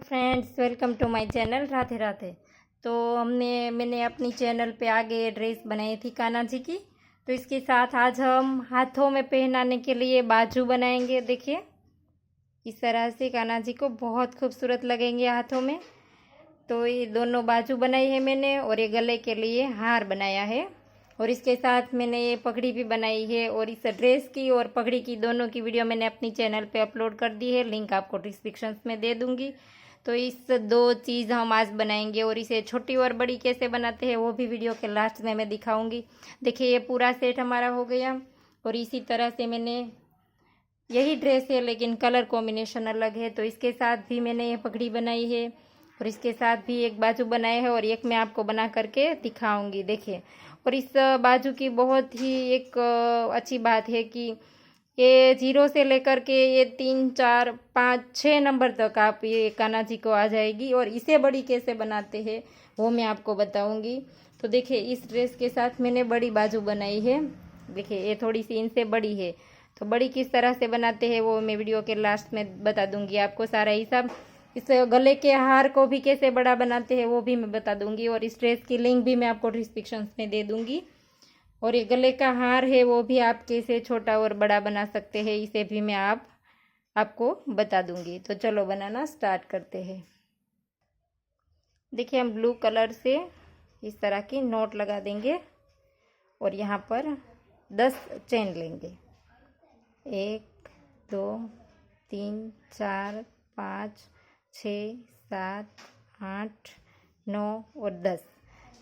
Friends, welcome to my channel Radhe Radhe. तो मैंने अपनी चैनल पे आगे ड्रेस बनाई थी कान्हा जी की। तो इसके साथ आज हम हाथों में पहनाने के लिए बाजू बनाएंगे। देखिए, इस तरह से कान्हा जी को बहुत खूबसूरत लगेंगे हाथों में। तो ये दोनों बाजू बनाई है मैंने, और ये गले के लिए हार बनाया है। और इसके साथ मैंने ये पगड़ी भी बनाई है, और इस ड्रेस की और पगड़ी की दोनों की वीडियो मैंने अपनी चैनल पे अपलोड कर दी है। लिंक आपको डिस्क्रिप्शन में दे दूंगी। तो इस दो चीज़ हम आज बनाएंगे, और इसे छोटी और बड़ी कैसे बनाते हैं वो भी वीडियो के लास्ट में मैं दिखाऊंगी। देखिए, ये पूरा सेट हमारा हो गया। और इसी तरह से मैंने यही ड्रेस है लेकिन कलर कॉम्बिनेशन अलग है। तो इसके साथ भी मैंने ये पगड़ी बनाई है, और इसके साथ भी एक बाजू बनाए है, और एक मैं आपको बना करके दिखाऊंगी। देखिए, और इस बाजू की बहुत ही एक अच्छी बात है कि ये 0 से लेकर के ये 3, 4, 5, 6 नंबर तक आप ये कान्हा जी को आ जाएगी। और इसे बड़ी कैसे बनाते हैं वो मैं आपको बताऊंगी। तो देखिए, इस ड्रेस के साथ मैंने बड़ी बाजू बनाई है। देखिए, ये थोड़ी सी इनसे बड़ी है। तो बड़ी किस तरह से बनाते हैं वो मैं वीडियो के लास्ट में बता दूंगी आपको सारा हिसाब। इस गले के हार को भी कैसे बड़ा बनाते हैं वो भी मैं बता दूंगी, और इस ड्रेस की लिंक भी मैं आपको डिस्क्रिप्शन में दे दूंगी। और ये गले का हार है वो भी आप कैसे छोटा और बड़ा बना सकते हैं, इसे भी मैं आपको बता दूंगी। तो चलो बनाना स्टार्ट करते हैं। देखिए, हम ब्लू कलर से इस तरह की नोट लगा देंगे, और यहाँ पर 10 चेन लेंगे। 1, 2, 3, 4, 5, 6, 7, 8, 9 और 10।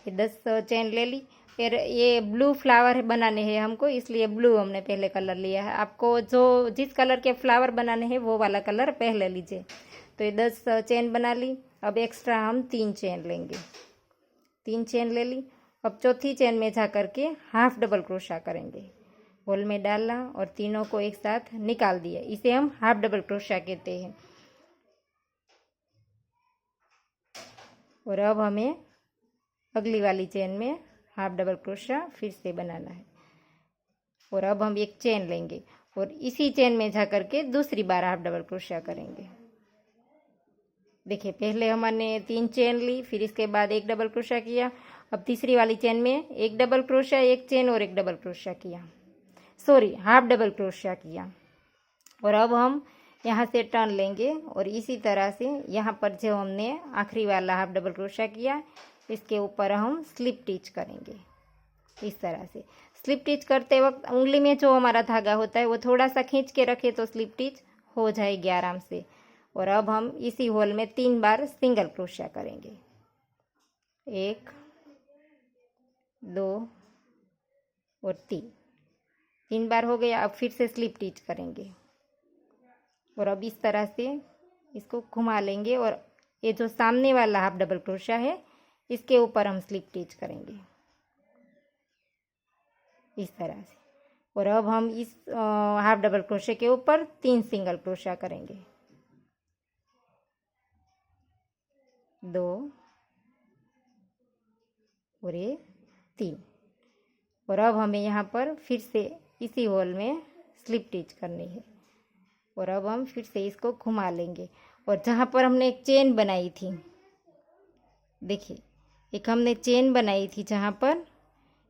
ये 10 चेन ले ली। फिर ये ब्लू फ्लावर बनाने हैं हमको, इसलिए ब्लू हमने पहले कलर लिया है। आपको जो जिस कलर के फ्लावर बनाने हैं वो वाला कलर पहले लीजिए। तो ये 10 चेन बना ली। अब एक्स्ट्रा हम 3 चेन लेंगे। 3 चेन ले ली। अब चौथी चेन में जा करके हाफ डबल क्रोशा करेंगे। होल में डालना और तीनों को एक साथ निकाल दिया। इसे हम हाफ डबल क्रोशा कहते हैं। और अब हमें अगली वाली चेन में हाफ डबल क्रोशा फिर से बनाना है। और अब हम एक चेन लेंगे, और इसी चेन में जा करके दूसरी बार हाफ डबल क्रोशा करेंगे। देखिए, पहले हमने 3 चेन ली, फिर इसके बाद एक डबल क्रोशा किया। अब तीसरी वाली चेन में एक डबल क्रोशा, एक चेन और एक डबल क्रोशा किया, सॉरी हाफ डबल क्रोशा किया। और अब हम यहाँ से टर्न लेंगे, और इसी तरह से यहाँ पर जो हमने आखिरी वाला हाफ डबल क्रोशा किया इसके ऊपर हम स्लिप टिच करेंगे। इस तरह से स्लिप टिच करते वक्त उंगली में जो हमारा धागा होता है वो थोड़ा सा खींच के रखे तो स्लिप टिच हो जाएगी आराम से। और अब हम इसी होल में 3 बार सिंगल क्रोशा करेंगे। 1, 2 और 3 बार हो गया। अब फिर से स्लिप टिच करेंगे, और अब इस तरह से इसको घुमा लेंगे, और ये जो सामने वाला हाफ डबल क्रोशा है इसके ऊपर हम स्लिप टिच करेंगे इस तरह से। और अब हम इस हाफ डबल क्रोशे के ऊपर 3 सिंगल क्रोशा करेंगे। 2 और ये 3। और अब हमें यहाँ पर फिर से इसी होल में स्लिप टिच करनी है। और अब हम फिर से इसको घुमा लेंगे, और जहाँ पर हमने एक चेन बनाई थी, देखिए एक हमने चेन बनाई थी जहाँ पर,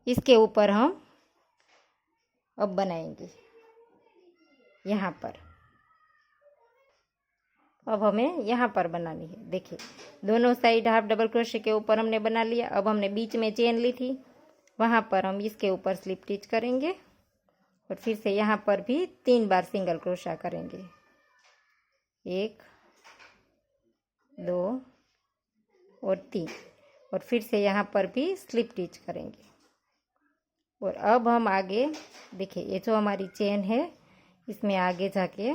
इसके ऊपर हम अब बनाएंगे यहाँ पर। अब हमें यहाँ पर बनानी है। देखिए, दोनों साइड हाफ डबल क्रोशे के ऊपर हमने बना लिया। अब हमने बीच में चेन ली थी, वहाँ पर हम इसके ऊपर स्लिप टिच करेंगे, और फिर से यहाँ पर भी 3 बार सिंगल क्रोशा करेंगे। 1, 2 और 3। और फिर से यहाँ पर भी स्लिप टिच करेंगे। और अब हम आगे देखिए, ये जो हमारी चेन है इसमें आगे जाके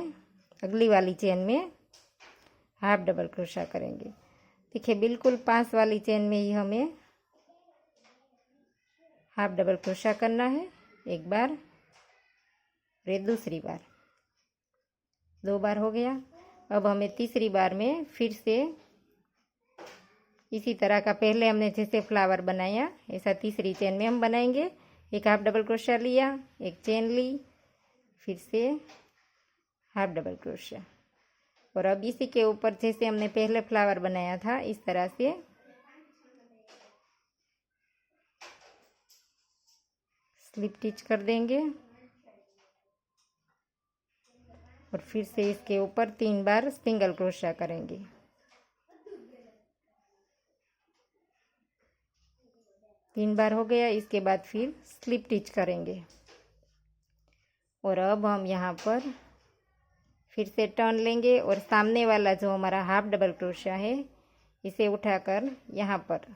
अगली वाली चेन में हाफ डबल क्रोशा करेंगे। देखिए, बिल्कुल पास वाली चेन में ही हमें हाफ डबल क्रोशा करना है। एक बार, फिर दूसरी बार, 2 बार हो गया। अब हमें तीसरी बार में फिर से इसी तरह का पहले हमने जैसे फ्लावर बनाया ऐसा तीसरी चेन में हम बनाएंगे। एक हाफ डबल क्रोशा लिया, एक चेन ली, फिर से हाफ डबल क्रोशा, और अब इसी के ऊपर जैसे हमने पहले फ्लावर बनाया था इस तरह से स्लिप स्टिच कर देंगे और फिर से इसके ऊपर 3 बार सिंगल क्रोशा करेंगे। तीन बार हो गया, इसके बाद फिर स्लिप स्टिच करेंगे और अब हम यहाँ पर फिर से टर्न लेंगे और सामने वाला जो हमारा हाफ डबल क्रोशा है इसे उठाकर यहाँ पर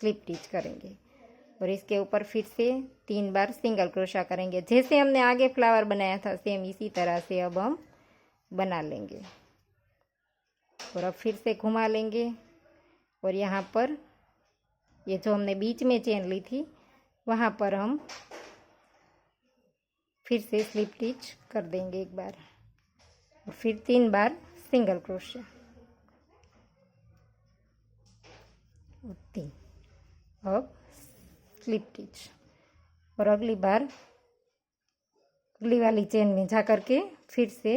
स्लिप स्टिच करेंगे और इसके ऊपर फिर से 3 बार सिंगल क्रोशा करेंगे। जैसे हमने आगे फ्लावर बनाया था सेम इसी तरह से अब हम बना लेंगे और अब फिर से घुमा लेंगे और यहाँ पर ये जो हमने बीच में चेन ली थी वहाँ पर हम फिर से स्लिप स्टिच कर देंगे एक बार और फिर 3 बार सिंगल क्रोशा और 3। अब स्लिप स्टिच और अगली बार अगली वाली चेन में जा कर के फिर से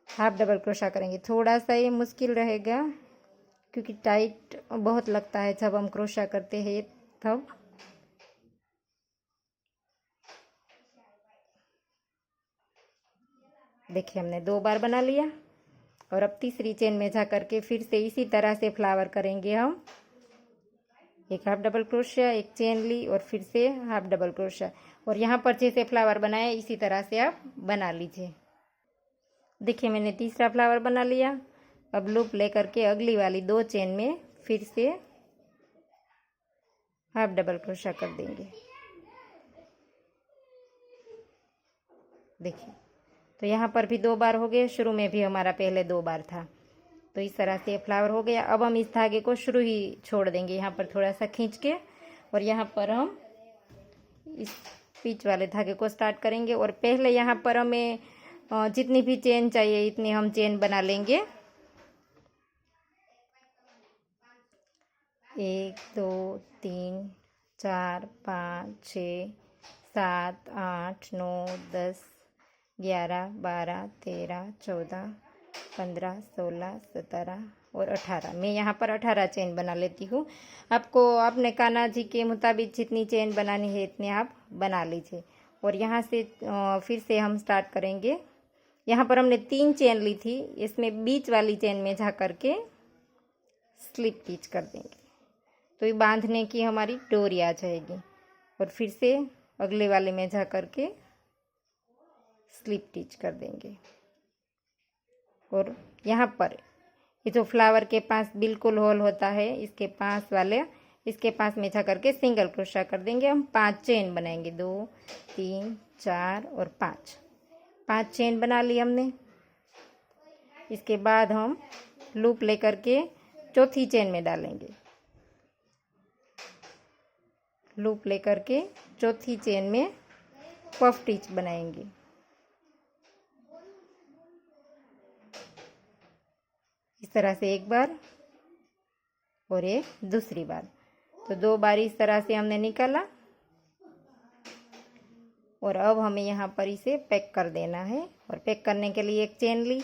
हाफ डबल क्रोशा करेंगे। थोड़ा सा ये मुश्किल रहेगा क्योंकि टाइट बहुत लगता है जब हम क्रोशा करते हैं तब। देखिए हमने 2 बार बना लिया और अब तीसरी चेन में जा कर के फिर से इसी तरह से फ्लावर करेंगे हम। एक हाफ डबल क्रोशा, एक चेन ली और फिर से हाफ डबल क्रोशा और यहाँ पर जैसे फ्लावर बनाया इसी तरह से आप बना लीजिए। देखिए मैंने तीसरा फ्लावर बना लिया। अब लूप लेकर के अगली वाली 2 चेन में फिर से हाफ डबल क्रोशा कर देंगे। देखिए तो यहाँ पर भी 2 बार हो गए, शुरू में भी हमारा पहले 2 बार था। तो इस तरह से फ्लावर हो गया। अब हम इस धागे को शुरू ही छोड़ देंगे यहाँ पर थोड़ा सा खींच के और यहाँ पर हम इस बीच वाले धागे को स्टार्ट करेंगे और पहले यहाँ पर हमें जितनी भी चेन चाहिए इतनी हम चेन बना लेंगे। 1 2 3 4 5 6 7 8 9 10 11 12 13 14 15 16 17 और 18। मैं यहाँ पर 18 चेन बना लेती हूँ। आपको अपने कान्हा जी के मुताबिक जितनी चेन बनानी है इतनी आप बना लीजिए। और यहाँ से फिर से हम स्टार्ट करेंगे। यहाँ पर हमने 3 चेन ली थी, इसमें बीच वाली चेन में जा कर के स्लिप स्टिच कर देंगे तो ये बांधने की हमारी डोरी आ जाएगी और फिर से अगले वाले में जा कर के स्लिप स्टिच कर देंगे। और यहाँ पर ये जो फ्लावर के पास बिल्कुल होल होता है इसके पास में जा करके सिंगल क्रोशा कर देंगे। हम 5 चेन बनाएंगे, 2 3 4 और 5 चेन बना ली हमने। इसके बाद हम लूप लेकर के चौथी चेन में डालेंगे। लूप लेकर के चौथी चेन में पफ स्टिच बनाएंगे। इस तरह से एक बार और एक दूसरी बार, तो 2 बार इस तरह से हमने निकाला और अब हमें यहाँ पर इसे पैक कर देना है। और पैक करने के लिए एक चेन ली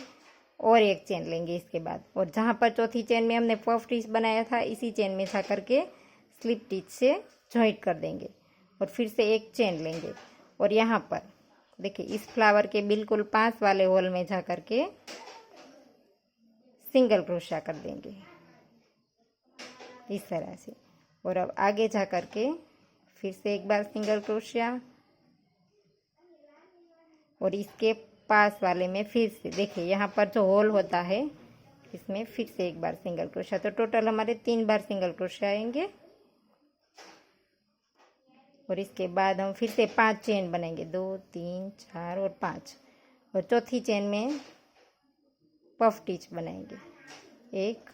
और एक चेन लेंगे इसके बाद, और जहाँ पर चौथी चेन में हमने पफ स्टिच बनाया था इसी चेन में जा करके स्लिप स्टिच से जॉइंट कर देंगे और फिर से एक चेन लेंगे और यहाँ पर देखिए इस फ्लावर के बिल्कुल पास वाले होल में जा करके सिंगल क्रोशा कर देंगे इस तरह से। और अब आगे जा करके फिर से एक बार सिंगल क्रोशा और इसके पास वाले में फिर से देखिए यहाँ पर जो होल होता है इसमें फिर से एक बार सिंगल क्रोशा, तो टोटल हमारे 3 बार सिंगल क्रोशा आएंगे। और इसके बाद हम फिर से 5 चेन बनेंगे, 2 3 4 और 5 और चौथी चेन में पफ स्टिच बनाएंगे 1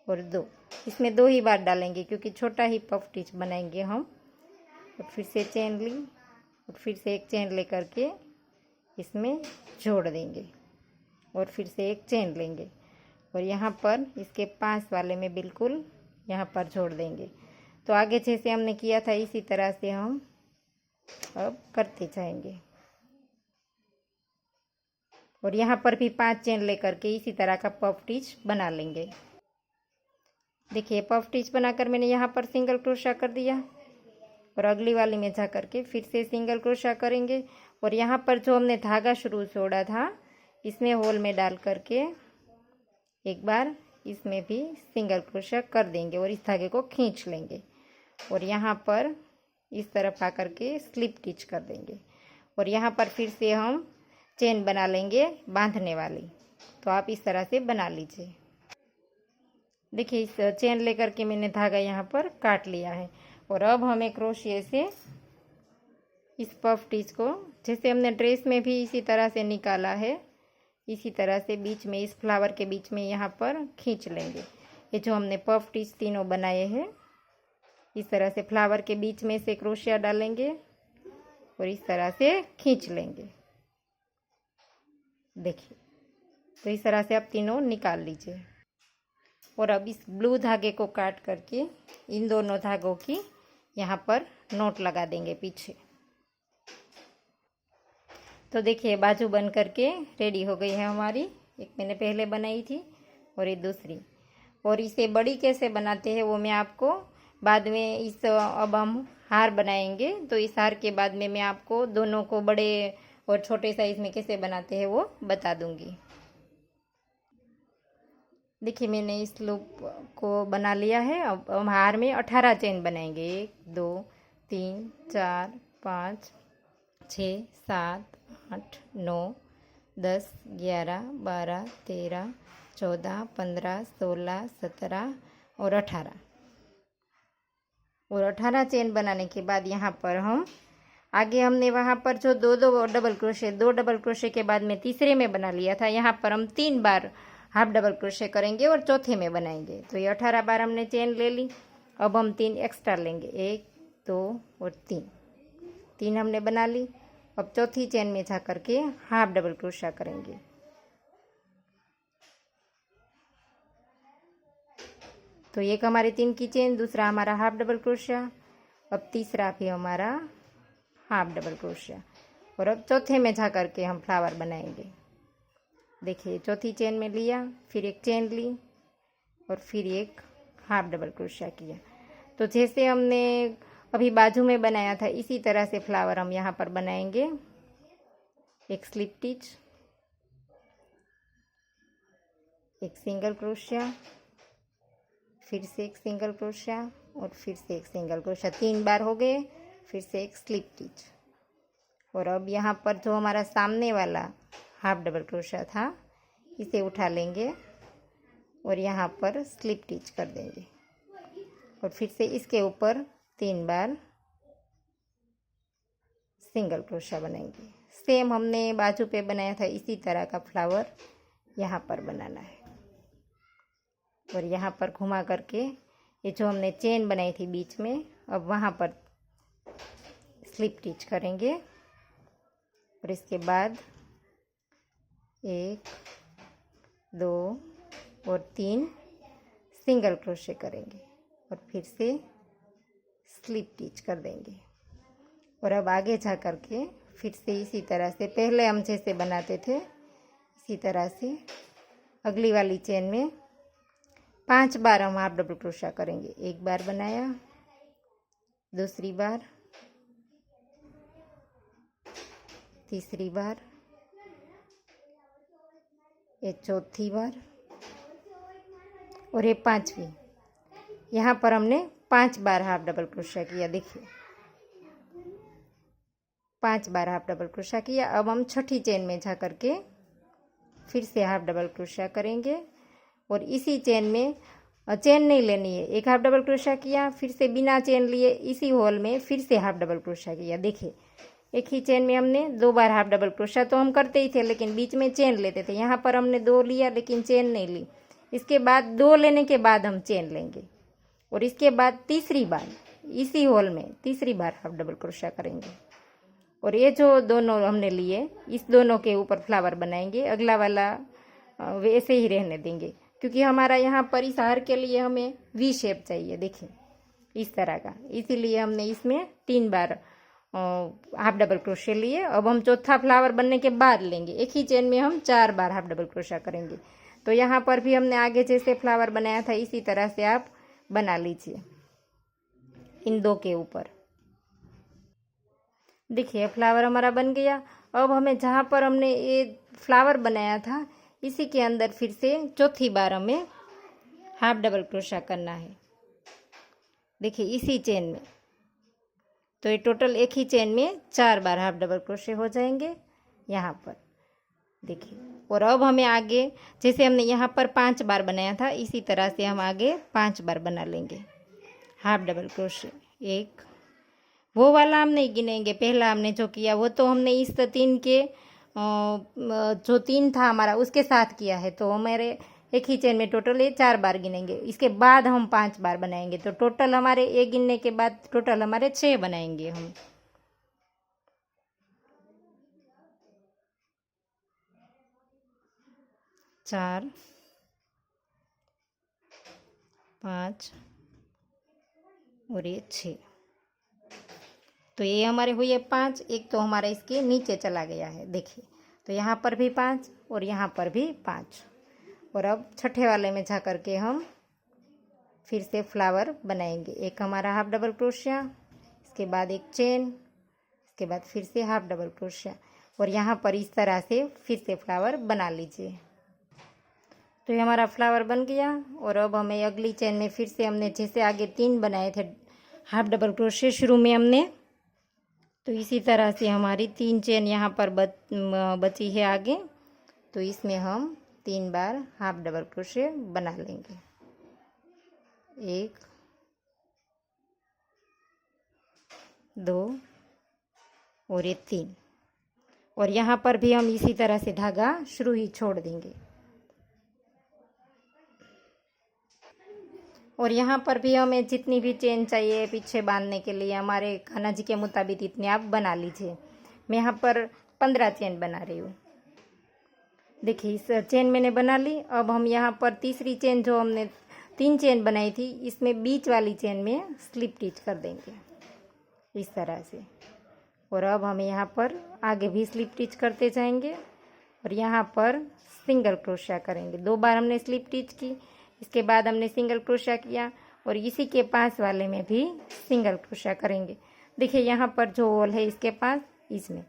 और 2। इसमें 2 ही बार डालेंगे क्योंकि छोटा ही पफ स्टिच बनाएंगे हम। और फिर से चेन ली और फिर से एक चेन लेकर के इसमें जोड़ देंगे और फिर से एक चेन लेंगे और यहाँ पर इसके पास वाले में बिल्कुल यहाँ पर जोड़ देंगे। तो आगे जैसे हमने किया था इसी तरह से हम अब करते जाएंगे। और यहाँ पर भी 5 चेन लेकर के इसी तरह का पफ स्टिच बना लेंगे। देखिए पफ स्टिच बनाकर मैंने यहाँ पर सिंगल क्रोशा कर दिया और अगली वाली में जा करके फिर से सिंगल क्रोशा करेंगे और यहाँ पर जो हमने धागा शुरू छोड़ा था इसमें होल में डाल करके एक बार इसमें भी सिंगल क्रोशा कर देंगे और इस धागे को खींच लेंगे और यहाँ पर इस तरफ आकर के स्लिप स्टिच कर देंगे और यहाँ पर फिर से हम चेन बना लेंगे बांधने वाली। तो आप इस तरह से बना लीजिए। देखिए इस चेन लेकर के मैंने धागा यहाँ पर काट लिया है और अब हमें क्रोशिया से इस पफ स्टिच को जैसे हमने ड्रेस में भी इसी तरह से निकाला है इसी तरह से बीच में इस फ्लावर के बीच में यहाँ पर खींच लेंगे। ये जो हमने पफ स्टिच तीनों बनाए हैं इस तरह से फ्लावर के बीच में से क्रोशिया डालेंगे और इस तरह से खींच लेंगे। देखिए तो इस तरह से आप तीनों निकाल लीजिए और अब इस ब्लू धागे को काट करके इन दोनों धागों की यहाँ पर नोट लगा देंगे पीछे। तो देखिए बाजू बन करके रेडी हो गई है हमारी। एक मैंने पहले बनाई थी और ये दूसरी। और इसे बड़ी कैसे बनाते हैं वो मैं आपको बाद में अब हम हार बनाएंगे तो इस हार के बाद में मैं आपको दोनों को बड़े और छोटे साइज़ में कैसे बनाते हैं वो बता दूंगी। देखिए मैंने इस लूप को बना लिया है। अब हम हार में 18 चेन बनाएंगे। 1 2 3 4 5 6 7 8 9 10 11 12 13 14 15 16 17 और 18 और 18 चेन बनाने के बाद यहाँ पर हम आगे हमने वहाँ पर जो दो डबल क्रोशे के बाद में तीसरे में बना लिया था यहाँ पर हम 3 बार हाफ डबल क्रोशे करेंगे और चौथे में बनाएंगे। तो ये 18 बार हमने चेन ले ली। अब हम 3 एक्स्ट्रा लेंगे 1 2 और 3 हमने बना ली। अब चौथी चेन में जा करके हाफ डबल क्रोशा करेंगे। तो एक हमारे 3 की चेन, दूसरा हमारा हाफ डबल क्रोशा, अब तीसरा भी हमारा हाफ डबल क्रोशा और अब चौथे में जा करके हम फ्लावर बनाएंगे। देखिए चौथी चेन में लिया, फिर एक चेन ली और फिर एक हाफ डबल क्रोशा किया। तो जैसे हमने अभी बाजू में बनाया था इसी तरह से फ्लावर हम यहाँ पर बनाएंगे। एक स्लिप स्टिच, एक सिंगल क्रोशिया, फिर से एक सिंगल क्रोशिया और फिर से एक सिंगल क्रोशिया। 3 बार हो गए। फिर से एक स्लिप स्टिच और अब यहाँ पर जो हमारा सामने वाला हाफ डबल क्रोशिया था इसे उठा लेंगे और यहाँ पर स्लिप स्टिच कर देंगे और फिर से इसके ऊपर 3 बार सिंगल क्रोशिया बनाएंगे। सेम हमने बाजू पे बनाया था इसी तरह का फ्लावर यहाँ पर बनाना है और यहाँ पर घुमा करके ये जो हमने चेन बनाई थी बीच में अब वहाँ पर स्लिप स्टिच करेंगे और इसके बाद 1 2 और 3 सिंगल क्रोशे करेंगे और फिर से स्लिप स्टिच कर देंगे। और अब आगे जा कर के फिर से इसी तरह से पहले हम जैसे बनाते थे इसी तरह से अगली वाली चेन में 5 बार हम हाफ डबल क्रोशा करेंगे। 1 बार बनाया, दूसरी बार, तीसरी बार, ये चौथी बार और ये 5वीं। यहाँ पर हमने 5 बार हाफ डबल क्रोशा किया। देखिए 5 बार हाफ डबल क्रोशा किया। अब हम छठी चेन में जा करके फिर से हाफ डबल क्रोशा करेंगे और इसी चेन में चेन नहीं लेनी है। एक हाफ डबल क्रोशा किया, फिर से बिना चेन लिए इसी होल में फिर से हाफ डबल क्रोशा किया। देखिए एक ही चेन में हमने 2 बार हाफ डबल क्रोशा तो हम करते ही थे लेकिन बीच में चेन लेते थे। यहाँ पर हमने 2 लिया लेकिन चेन नहीं ली। इसके बाद 2 लेने के बाद हम चेन लेंगे और इसके बाद तीसरी बार इसी होल में तीसरी बार हाफ डबल क्रोशा करेंगे और ये जो दोनों हमने लिए इस दोनों के ऊपर फ्लावर बनाएंगे। अगला वाला वैसे ही रहने देंगे क्योंकि हमारा यहाँ पर इस हार के लिए हमें वी शेप चाहिए। देखिए इस तरह का, इसीलिए हमने इसमें 3 बार हाफ डबल क्रोशे लिए। अब हम चौथा फ्लावर बनने के बाद लेंगे, एक ही चेन में हम 4 बार हाफ डबल क्रोशा करेंगे। तो यहाँ पर भी हमने आगे जैसे फ्लावर बनाया था इसी तरह से आप बना लीजिए इन दो के ऊपर। देखिए फ्लावर हमारा बन गया। अब हमें जहाँ पर हमने ये फ्लावर बनाया था इसी के अंदर फिर से चौथी बार हमें हाफ डबल क्रोशा करना है। देखिए इसी चेन में, तो ये टोटल एक ही चेन में 4 बार हाफ डबल क्रोशे हो जाएंगे यहाँ पर। देखिए और अब हमें आगे जैसे हमने यहाँ पर 5 बार बनाया था इसी तरह से हम आगे 5 बार बना लेंगे हाफ डबल क्रोशे। एक वो वाला हम नहीं गिनेंगे, पहला हमने जो किया वो तो हमने इस 3 के जो 3 था हमारा उसके साथ किया है, तो हमारे एक ही चेन में टोटल ये 4 बार गिनेंगे। इसके बाद हम 5 बार बनाएंगे, तो टोटल हमारे एक गिनने के बाद टोटल हमारे 6 बनाएंगे हम। चार, 5 और ये 6। तो ये हमारे हुए 5, एक तो हमारा इसके नीचे चला गया है। देखिए तो यहाँ पर भी 5 और यहाँ पर भी 5। और अब छठे वाले में जा कर के हम फिर से फ्लावर बनाएंगे। एक हमारा हाफ डबल क्रोशिया, इसके बाद एक चेन, इसके बाद फिर से हाफ डबल क्रोशिया, और यहाँ पर इस तरह से फिर से फ्लावर बना लीजिए। तो ये हमारा फ्लावर बन गया। और अब हमें अगली चेन में फिर से हमने जैसे आगे 3 बनाए थे हाफ डबल क्रोशिया शुरू में हमने, तो इसी तरह से हमारी 3 चेन यहाँ पर बची है आगे, तो इसमें हम 3 बार हाफ डबल क्रोशे बना लेंगे। 1 2 और ये 3, और यहाँ पर भी हम इसी तरह से धागा शुरू ही छोड़ देंगे। और यहाँ पर भी हमें जितनी भी चेन चाहिए पीछे बांधने के लिए हमारे कान्हा जी के मुताबिक इतने आप बना लीजिए। मैं यहाँ पर 15 चेन बना रही हूँ। देखिए इस चेन मैंने बना ली। अब हम यहाँ पर तीसरी चेन जो हमने 3 चेन बनाई थी इसमें बीच वाली चेन में स्लिप स्टिच कर देंगे इस तरह से। और अब हम यहाँ पर आगे भी स्लिप स्टिच करते जाएंगे और यहाँ पर सिंगल क्रोशिया करेंगे। 2 बार हमने स्लिप स्टिच की, इसके बाद हमने सिंगल क्रोशिया किया और इसी के पास वाले में भी सिंगल क्रोशिया करेंगे। देखिए यहाँ पर जो होल है इसके पास इसमें,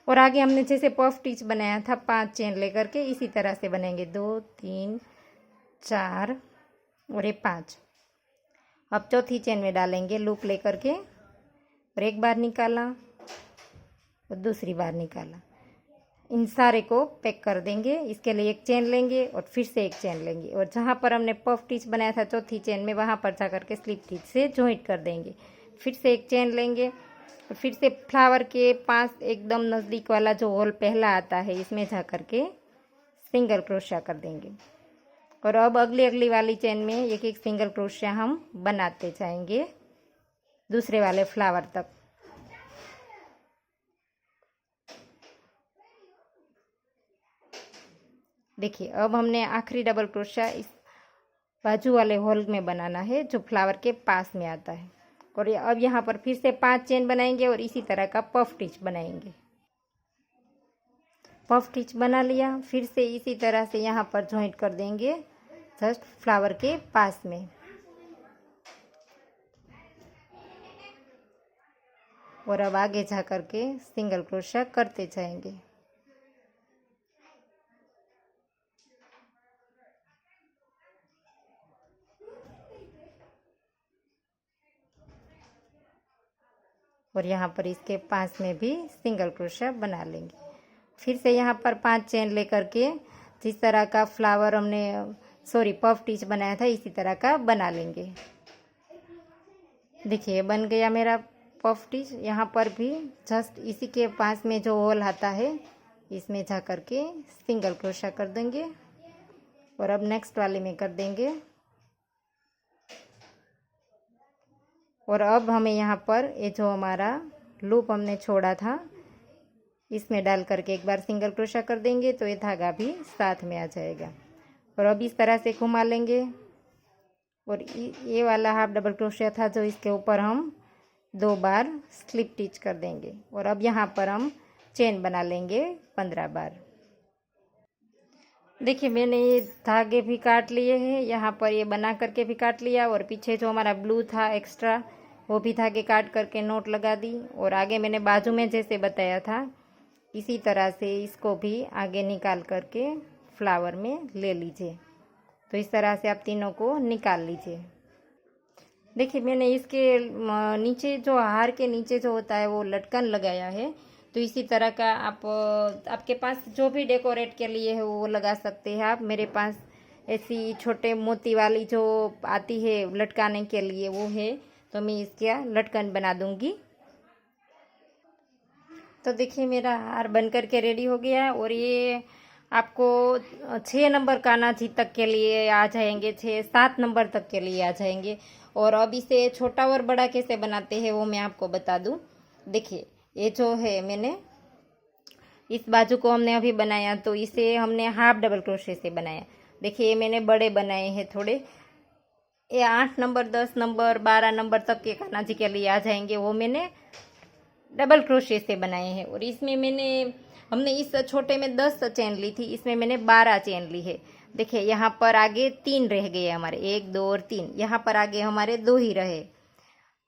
और आगे हमने जैसे पफ स्टिच बनाया था 5 चेन लेकर के इसी तरह से बनेंगे। 2 3 4 और ये 5। अब चौथी चेन में डालेंगे लूप लेकर के, और एक बार निकाला और दूसरी बार निकाला। इन सारे को पैक कर देंगे। इसके लिए एक चेन लेंगे और फिर से एक चेन लेंगे, और जहाँ पर हमने पफ स्टिच बनाया था चौथी चेन में वहाँ पर जा करके स्लिप स्टिच से जॉइंट कर देंगे। फिर से एक चेन लेंगे और फिर से फ्लावर के पास एकदम नज़दीक वाला जो होल पहला आता है इसमें जा करके सिंगल क्रोशिया कर देंगे। और अब अगली वाली चेन में एक एक सिंगल क्रोशिया हम बनाते जाएंगे दूसरे वाले फ्लावर तक। देखिए अब हमने आखिरी डबल क्रोशिया इस बाजू वाले होल में बनाना है जो फ्लावर के पास में आता है। और अब यहाँ पर फिर से 5 चेन बनाएंगे और इसी तरह का पफ स्टिच बनाएंगे। पफ स्टिच बना लिया, फिर से इसी तरह से यहाँ पर जॉइंट कर देंगे जस्ट फ्लावर के पास में। और अब आगे जा कर के सिंगल क्रोशिया करते जाएंगे। और यहाँ पर इसके पास में भी सिंगल क्रोशिया बना लेंगे। फिर से यहाँ पर 5 चेन लेकर के जिस तरह का फ्लावर हमने पफ स्टिच बनाया था इसी तरह का बना लेंगे। देखिए बन गया मेरा पफ स्टिच। यहाँ पर भी जस्ट इसी के पास में जो होल आता है इसमें जा कर के सिंगल क्रोशिया कर देंगे और अब नेक्स्ट वाले में कर देंगे। और अब हमें यहाँ पर ये जो हमारा लूप हमने छोड़ा था इसमें डाल करके एक बार सिंगल क्रोशिया कर देंगे तो ये धागा भी साथ में आ जाएगा। और अब इस तरह से घुमा लेंगे और ये वाला हाफ डबल क्रोशिया था जो इसके ऊपर हम 2 बार स्लिप स्टिच कर देंगे। और अब यहाँ पर हम चेन बना लेंगे 15 बार। देखिए मैंने ये धागे भी काट लिए हैं, यहाँ पर ये बना करके भी काट लिया, और पीछे जो हमारा ब्लू था एक्स्ट्रा वो भी धागे काट करके नोट लगा दी। और आगे मैंने बाजू में जैसे बताया था इसी तरह से इसको भी आगे निकाल करके फ्लावर में ले लीजिए। तो इस तरह से आप तीनों को निकाल लीजिए। देखिए मैंने इसके नीचे जो हार के नीचे जो होता है वो लटकन लगाया है। तो इसी तरह का आप आपके पास जो भी डेकोरेट के लिए है वो लगा सकते हैं आप। मेरे पास ऐसी छोटे मोती वाली जो आती है लटकाने के लिए वो है, तो मैं इसका लटकन बना दूंगी। तो देखिए मेरा हार बन करके रेडी हो गया है। और ये आपको 6 नंबर कान्हा तक के लिए आ जाएंगे, 6-7 नंबर तक के लिए आ जाएंगे। और अब इसे छोटा और बड़ा कैसे बनाते हैं वो मैं आपको बता दूं। देखिए ये जो है मैंने इस बाजू को हमने अभी बनाया, तो इसे हमने हाफ डबल क्रोशे से बनाया। देखिए ये मैंने बड़े बनाए हैं थोड़े, ये 8 नंबर 10 नंबर 12 नंबर तक के कान्हा जी के लिए आ जाएंगे, वो मैंने डबल क्रोशे से बनाए हैं। और इसमें हमने इस छोटे में 10 चेन ली थी, इसमें मैंने 12 चेन ली है। देखिए यहाँ पर आगे 3 रह गए हमारे, 1 2 और 3, यहाँ पर आगे हमारे 2 ही रहे।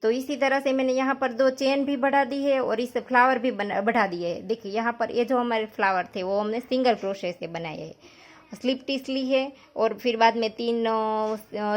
तो इसी तरह से मैंने यहाँ पर 2 चेन भी बढ़ा दी है और इस फ्लावर भी बढ़ा दिए है। देखिए यहाँ पर ये जो हमारे फ्लावर थे वो हमने सिंगल क्रोशे से बनाए हैं, स्लिप स्टिच ली है और फिर बाद में 3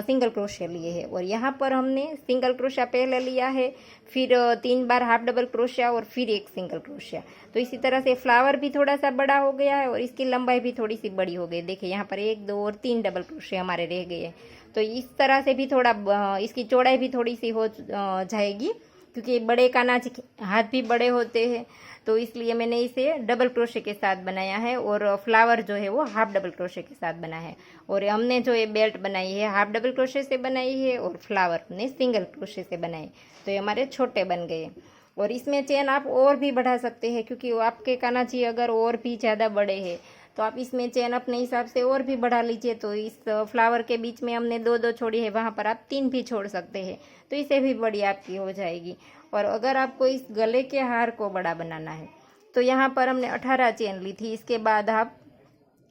सिंगल क्रोशे लिए हैं। और यहाँ पर हमने सिंगल क्रोशा पहले लिया है, फिर 3 बार हाफ डबल क्रोशिया और फिर 1 सिंगल क्रोशिया। तो इसी तरह से फ्लावर भी थोड़ा सा बड़ा हो गया है और इसकी लंबाई भी थोड़ी सी बड़ी हो गई। देखिए यहाँ पर 1 2 और 3 डबल क्रोशे हमारे रह गए हैं। तो इस तरह से भी थोड़ा इसकी चौड़ाई भी थोड़ी सी हो जाएगी, क्योंकि बड़े कान्हा जी के हाथ भी बड़े होते हैं, तो इसलिए मैंने इसे डबल क्रोशे के साथ बनाया है। और फ्लावर जो है वो हाफ डबल क्रोशे के साथ बना है। और हमने जो ये बेल्ट बनाई है हाफ डबल क्रोशे से बनाई है और फ्लावर हमने सिंगल क्रोशे से बनाए, तो ये हमारे छोटे बन गए। और इसमें चेन आप और भी बढ़ा सकते हैं, क्योंकि आपके कान्हा जी अगर और भी ज़्यादा बड़े हैं तो आप इसमें चेन अपने हिसाब से और भी बढ़ा लीजिए। तो इस फ्लावर के बीच में हमने 2 छोड़ी है, वहाँ पर आप 3 भी छोड़ सकते हैं, तो इसे भी बड़ी आपकी हो जाएगी। और अगर आपको इस गले के हार को बड़ा बनाना है तो यहाँ पर हमने 18 चेन ली थी, इसके बाद आप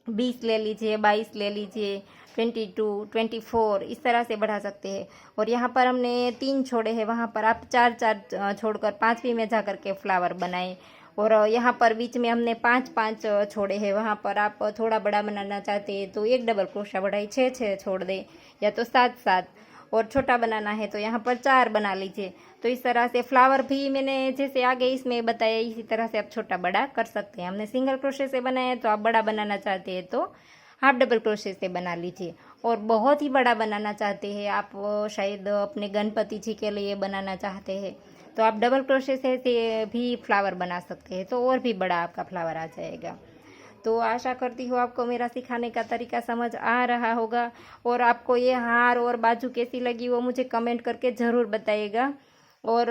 20 ले लीजिए, 22 ले लीजिए, 22 24 इस तरह से बढ़ा सकते हैं। और यहाँ पर हमने 3 छोड़े हैं, वहाँ पर आप 4 छोड़कर 5वीं में जा करके फ्लावर बनाए। और यहाँ पर बीच में हमने 5 छोड़े हैं, वहाँ पर आप थोड़ा बड़ा बनाना चाहते हैं तो 1 डबल क्रोशा बढ़ाई 6 छोड़ दें, या तो 7 और छोटा बनाना है तो यहाँ पर 4 बना लीजिए। तो इस तरह से फ्लावर भी मैंने जैसे आगे इसमें बताया इसी तरह से आप छोटा बड़ा कर सकते हैं। हमने सिंगल क्रोशे से बनाया है, तो आप बड़ा बनाना चाहते हैं तो हाफ डबल क्रोशे से बना लीजिए। और बहुत ही बड़ा बनाना चाहते हैं आप, शायद अपने गणपति जी के लिए बनाना चाहते हैं, तो आप डबल क्रोशे से भी फ्लावर बना सकते हैं, तो और भी बड़ा आपका फ्लावर आ जाएगा। तो आशा करती हूँ आपको मेरा सिखाने का तरीका समझ आ रहा होगा। और आपको ये हार और बाजू कैसी लगी वो मुझे कमेंट करके ज़रूर बताइएगा। और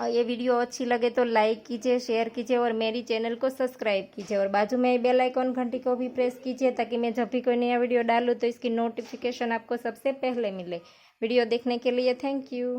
ये वीडियो अच्छी लगे तो लाइक कीजिए, शेयर कीजिए और मेरी चैनल को सब्सक्राइब कीजिए। और बाजू में बेल आइकॉन घंटी को भी प्रेस कीजिए, ताकि मैं जब भी कोई नया वीडियो डालूँ तो इसकी नोटिफिकेशन आपको सबसे पहले मिले। वीडियो देखने के लिए थैंक यू।